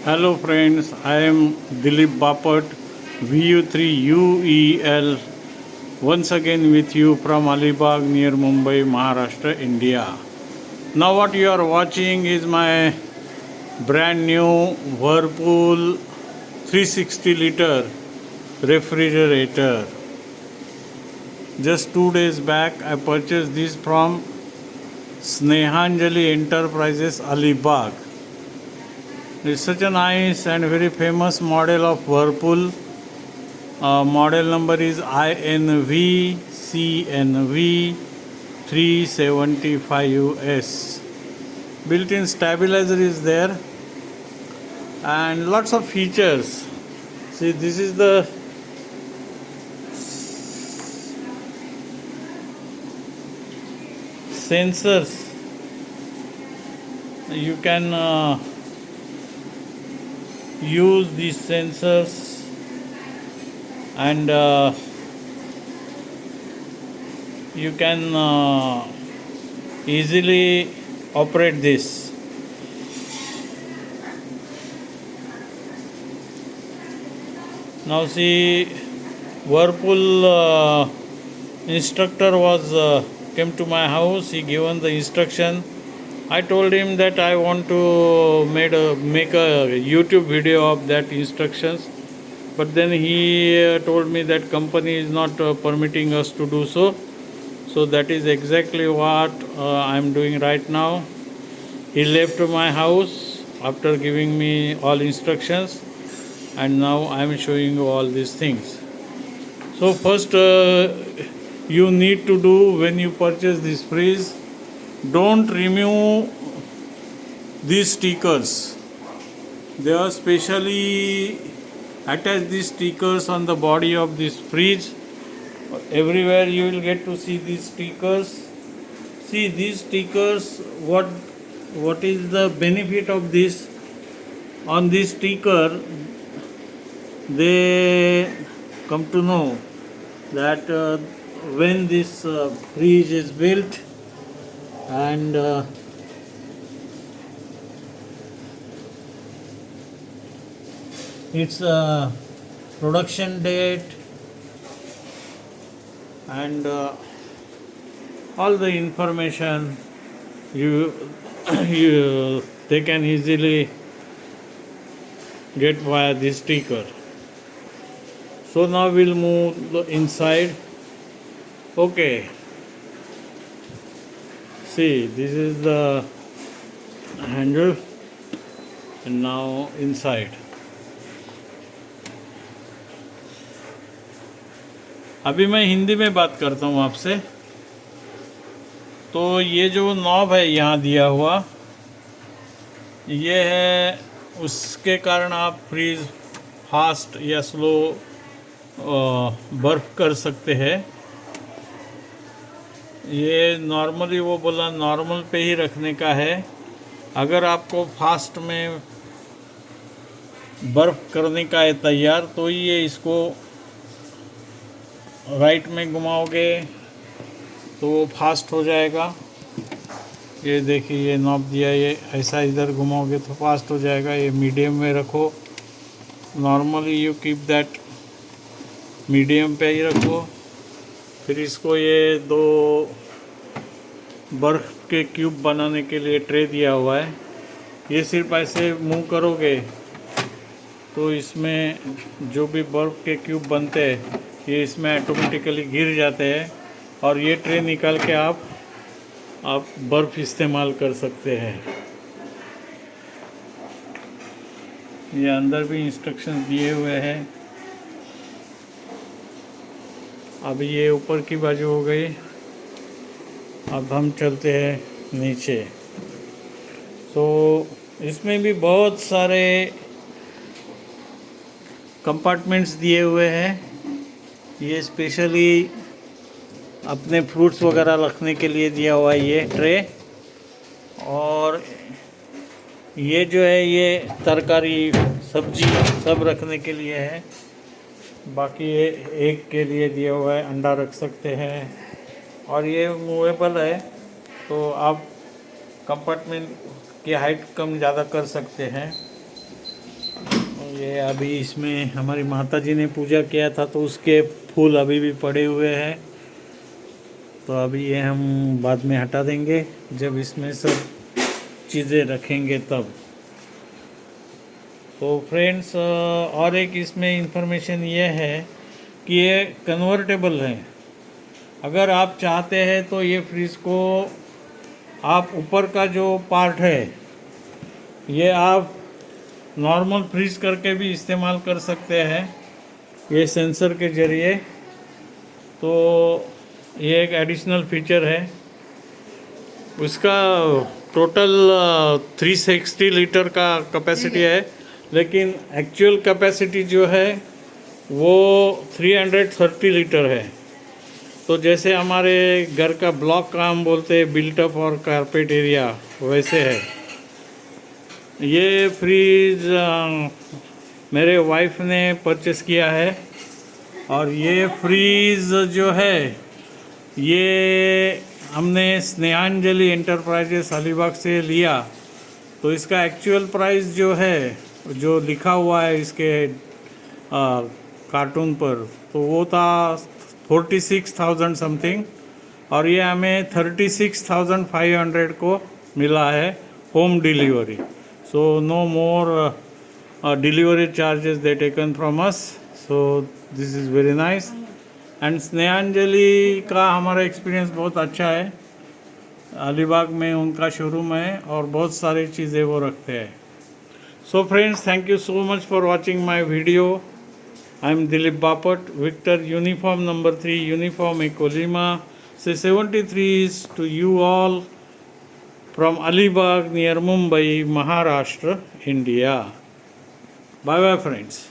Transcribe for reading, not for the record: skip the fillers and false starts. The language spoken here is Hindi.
Hello friends, I am Dilip Bapat, VU3UEL, once again with you from ALIBAG near Mumbai, Maharashtra, India. Now what you are watching is my brand new Whirlpool 360 liter refrigerator. Just 2 days back I purchased this from SNEHANJLI Enterprises, ALIBAG. It's such a nice and very famous model of Whirlpool. Model number is INV-CNV 375US. Built-in stabilizer is there and lots of features. See, this is the sensors. You can use these sensors and you can easily operate this. Now see, Whirlpool instructor was came to my house. He given the instruction. I told him that I want to make a YouTube video of that instructions, but then he told me that company is not permitting us to do so. So that is exactly what I am doing right now. He left my house after giving me all instructions, and now I am showing you all these things. So first you need to do when you purchase this fridge, don't remove these stickers. They are specially attached, these stickers on the body of this fridge. Everywhere you will get to see these stickers. See these stickers, what is the benefit of this? On this sticker they come to know that when this fridge is built and its production date and all the information they can easily get via this sticker. So now we'll move the inside. Okay, see, this is the handle, and now inside. अभी मैं हिंदी में बात करता हूँ आपसे. तो ये जो नॉब है यहाँ दिया हुआ, ये है, उसके कारण आप फ्रीज फास्ट या स्लो बर्फ कर सकते हैं. ये नॉर्मली वो बोला नॉर्मल पे ही रखने का है. अगर आपको फास्ट में बर्फ करने का है तैयार, तो ये इसको राइट में घुमाओगे तो वो फास्ट हो जाएगा. ये देखिए, ये नॉब दिया, ये ऐसा इधर घुमाओगे तो फास्ट हो जाएगा. ये मीडियम में रखो. Normally you keep that medium पे ही रखो. फिर इसको ये दो बर्फ़ के क्यूब बनाने के लिए ट्रे दिया हुआ है. ये सिर्फ ऐसे मूव करोगे तो इसमें जो भी बर्फ़ के क्यूब बनते हैं ये इसमें ऑटोमेटिकली गिर जाते हैं, और ये ट्रे निकाल के आप बर्फ़ इस्तेमाल कर सकते हैं. ये अंदर भी इंस्ट्रक्शंस दिए हुए हैं. अब ये ऊपर की बाजू हो गई. अब हम चलते हैं नीचे. तो इसमें भी बहुत सारे कंपार्टमेंट्स दिए हुए हैं. ये स्पेशली अपने फ्रूट्स वगैरह रखने के लिए दिया हुआ है ये ट्रे. और ये जो है ये तरकारी सब्जी सब रखने के लिए है. बाकी ये एग के लिए दिया हुआ है, अंडा रख सकते हैं. और ये मूवेबल है, तो आप कंपार्टमेंट की हाइट कम ज़्यादा कर सकते हैं. ये अभी इसमें हमारी माता जी ने पूजा किया था तो उसके फूल अभी भी पड़े हुए हैं, तो अभी ये हम बाद में हटा देंगे जब इसमें सब चीज़ें रखेंगे तब। तो फ्रेंड्स, और एक इसमें इंफॉर्मेशन ये है कि ये कन्वर्टेबल है। अगर आप चाहते हैं तो ये फ्रिज को आप ऊपर का जो पार्ट है ये आप नॉर्मल फ्रीज करके भी इस्तेमाल कर सकते हैं ये सेंसर के ज़रिए। तो ये एक एडिशनल फीचर है। उसका टोटल 360 लीटर का कैपेसिटी है, लेकिन एक्चुअल कैपेसिटी जो है वो 330 लीटर है। तो जैसे हमारे घर का ब्लॉक का हम बोलते हैं बिल्ट अप और कारपेट एरिया, वैसे है ये फ्रिज। मेरे वाइफ ने परचेस किया है और ये फ्रिज जो है ये हमने स्नेहांजलि एंटरप्राइजेस अलीबाग से लिया। तो इसका एक्चुअल प्राइस जो है, जो लिखा हुआ है इसके कार्टून पर, तो वो था 46,000 समथिंग, और ये हमें 36,500 को मिला है home delivery. So no more delivery charges they taken from us, so this is very nice. And Snehanjali का हमारा एक्सपीरियंस बहुत अच्छा है। अलीबाग में उनका शोरूम है और बहुत सारी चीज़ें वो रखते हैं। So friends, thank you so much for watching my video. I am Dilip Bapat, victor uniform number 3, uniform echo lima से 73 to you all from Alibag near Mumbai, Maharashtra, India. Bye bye friends.